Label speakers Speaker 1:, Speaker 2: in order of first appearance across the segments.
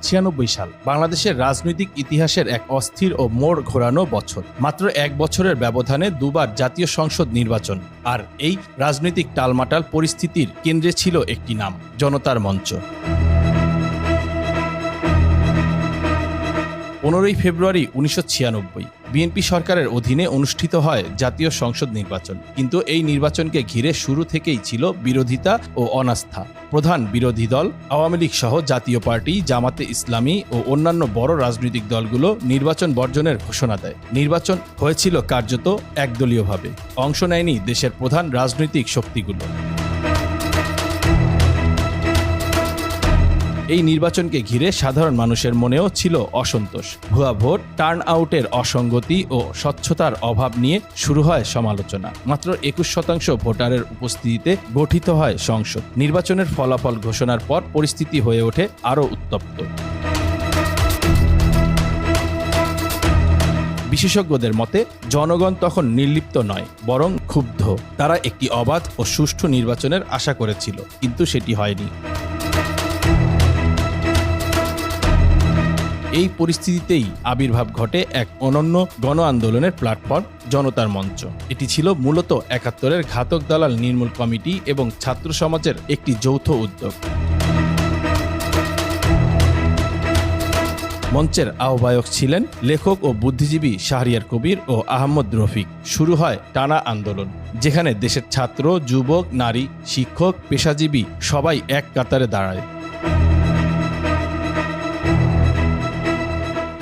Speaker 1: ১৯৯৬ সাল বাংলাদেশের রাজনৈতিক ইতিহাসের এক অস্থির ও মোড় ঘোরানো বছর। মাত্র এক বছরের ব্যবধানে দুবার জাতীয় সংসদ নির্বাচন, আর এই রাজনৈতিক টালমাটাল পরিস্থিতির কেন্দ্রে ছিল একটি নাম, জনতার মঞ্চ। ১৫ই ফেব্রুয়ারি ১৯৯৬ বিএনপি সরকারের অধীনে অনুষ্ঠিত হয় জাতীয় সংসদ নির্বাচন। কিন্তু এই নির্বাচনকে ঘিরে শুরু থেকেই ছিল বিরোধিতা ও অনাস্থা। প্রধান বিরোধী দল আওয়ামী লীগ সহ জাতীয় পার্টি, জামাতে ইসলামী ও অন্যান্য বড় রাজনৈতিক দলগুলো নির্বাচন বর্জনের ঘোষণা দেয়। নির্বাচন হয়েছিল কার্যত একদলীয়ভাবে, অংশ নেয়নি দেশের প্রধান রাজনৈতিক শক্তিগুলো। এই নির্বাচনকে ঘিরে সাধারণ মানুষের মনেও ছিল অসন্তোষ। ভুয়া ভোট, টার্ন আউটের অসঙ্গতি ও স্বচ্ছতার অভাব নিয়ে শুরু হয় সমালোচনা। মাত্র ২১% ভোটারের উপস্থিতিতে গঠিত হয় সংসদ। নির্বাচনের ফলাফল ঘোষণার পর পরিস্থিতি হয়ে ওঠে আরও উত্তপ্ত। বিশেষজ্ঞদের মতে জনগণ তখন নির্লিপ্ত নয়, বরং ক্ষুব্ধ। তারা একটি অবাধ ও সুষ্ঠু নির্বাচনের আশা করেছিল, কিন্তু সেটি হয়নি। এই পরিস্থিতিতেই আবির্ভাব ঘটে এক অনন্য গণ আন্দোলনের প্ল্যাটফর্ম, জনতার মঞ্চ। এটি ছিল মূলত ৭১-এর ঘাতক দালাল নির্মূল কমিটি এবং ছাত্র সমাজের একটি যৌথ উদ্যোগ। মঞ্চের আহ্বায়ক ছিলেন লেখক ও বুদ্ধিজীবী শাহরিয়ার কবির ও আহমদ রফিক। শুরু হয় টানা আন্দোলন, যেখানে দেশের ছাত্র, যুবক, নারী, শিক্ষক, পেশাজীবী সবাই এক কাতারে দাঁড়ায়।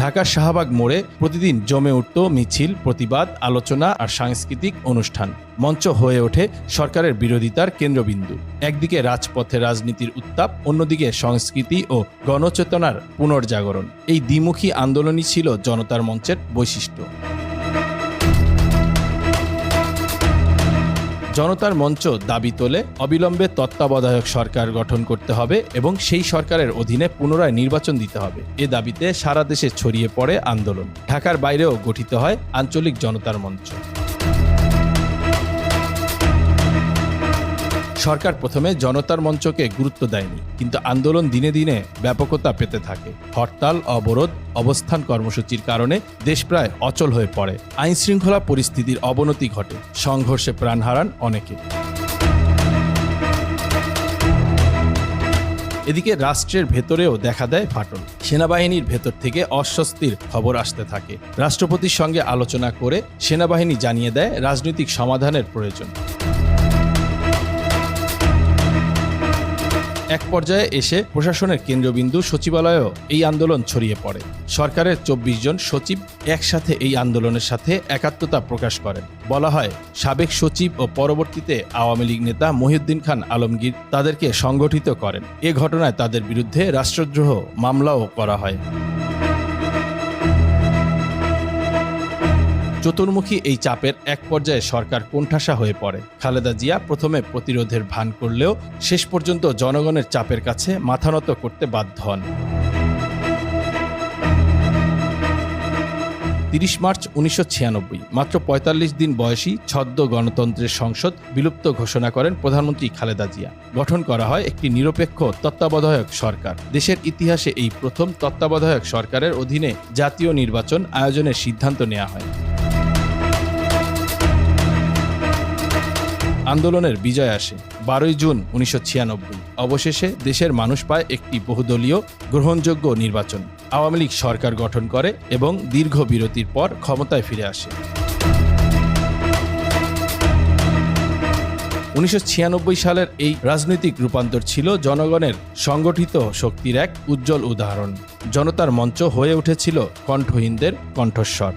Speaker 1: ঢাকার শাহবাগ মোড়ে প্রতিদিন জমে উঠত মিছিল, প্রতিবাদ, আলোচনা আর সাংস্কৃতিক অনুষ্ঠান। মঞ্চ হয়ে ওঠে সরকারের বিরোধিতার কেন্দ্রবিন্দু। একদিকে রাজপথে রাজনীতির উত্তাপ, অন্যদিকে সংস্কৃতি ও গণচেতনার পুনর্জাগরণ। এই দ্বিমুখী আন্দোলনই ছিল জনতার মঞ্চের বৈশিষ্ট্য। জনতার মঞ্চ দাবি তোলে অবিলম্বে তত্ত্বাবধায়ক সরকার গঠন করতে হবে এবং সেই সরকারের অধীনে পুনরায় নির্বাচন দিতে হবে। এ দাবিতে সারা দেশে ছড়িয়ে পড়ে আন্দোলন। ঢাকার বাইরেও গঠিত হয় আঞ্চলিক জনতার মঞ্চ। সরকার প্রথমে জনতার মঞ্চকে গুরুত্ব দেয়নি, কিন্তু আন্দোলন দিনে দিনে ব্যাপকতা পেতে থাকে। হরতাল, অবরোধ, অবস্থান কর্মসূচির কারণে দেশ প্রায় অচল হয়ে পড়ে। আইনশৃঙ্খলা পরিস্থিতির অবনতি ঘটে, সংঘর্ষে প্রাণ হারান অনেকে। এদিকে রাষ্ট্রের ভেতরেও দেখা দেয় ফাটল। সেনাবাহিনীর ভেতর থেকে অস্বস্তির খবর আসতে থাকে। রাষ্ট্রপতির সঙ্গে আলোচনা করে সেনাবাহিনী জানিয়ে দেয় রাজনৈতিক সমাধানের প্রয়োজন। এক পর্যায়ে এসে প্রশাসনের কেন্দ্রবিন্দু সচিবালয়েও এই আন্দোলন ছড়িয়ে পড়ে। সরকারের ২৪ জন সচিব একসাথে এই আন্দোলনের সাথে একাত্মতা প্রকাশ করেন। বলা হয়, সাবেক সচিব ও পরবর্তীতে আওয়ামী লীগ নেতা মহিউদ্দিন খান আলমগীর তাদেরকে সংগঠিত করেন। এ ঘটনায় তাদের বিরুদ্ধে রাষ্ট্রদ্রোহ মামলাও করা হয়। চতুর্মুখী এই চাপের এক পর্যায়ে সরকার কোণঠাসা হয়ে পড়ে। খালেদা জিয়া প্রথমে প্রতিরোধের ভান করলেও শেষ পর্যন্ত জনগণের চাপের কাছে মাথা নত করতে বাধ্য হন। ৩০ মার্চ ১৯৯৬, মাত্র ৪৫ দিন বয়সী ছদ্ম গণতন্ত্রের সংসদ বিলুপ্ত ঘোষণা করেন প্রধানমন্ত্রী খালেদা জিয়া। গঠন করা হয় একটি নিরপেক্ষ তত্ত্বাবধায়ক সরকার। দেশের ইতিহাসে এই প্রথম তত্ত্বাবধায়ক সরকারের অধীনে জাতীয় নির্বাচন আয়োজনের সিদ্ধান্ত নেওয়া হয়। আন্দোলনের বিজয় আসে ১২ই জুন ১৯৯৬। অবশেষে দেশের মানুষ পায় একটি বহুদলীয় গ্রহণযোগ্য নির্বাচন। আওয়ামী লীগ সরকার গঠন করে এবং দীর্ঘ বিরতির পর ক্ষমতায় ফিরে আসে। ১৯৯৬ সালের এই রাজনৈতিক রূপান্তর ছিল জনগণের সংগঠিত শক্তির এক উজ্জ্বল উদাহরণ। জনতার মঞ্চ হয়ে উঠেছিল কণ্ঠহীনদের কণ্ঠস্বর।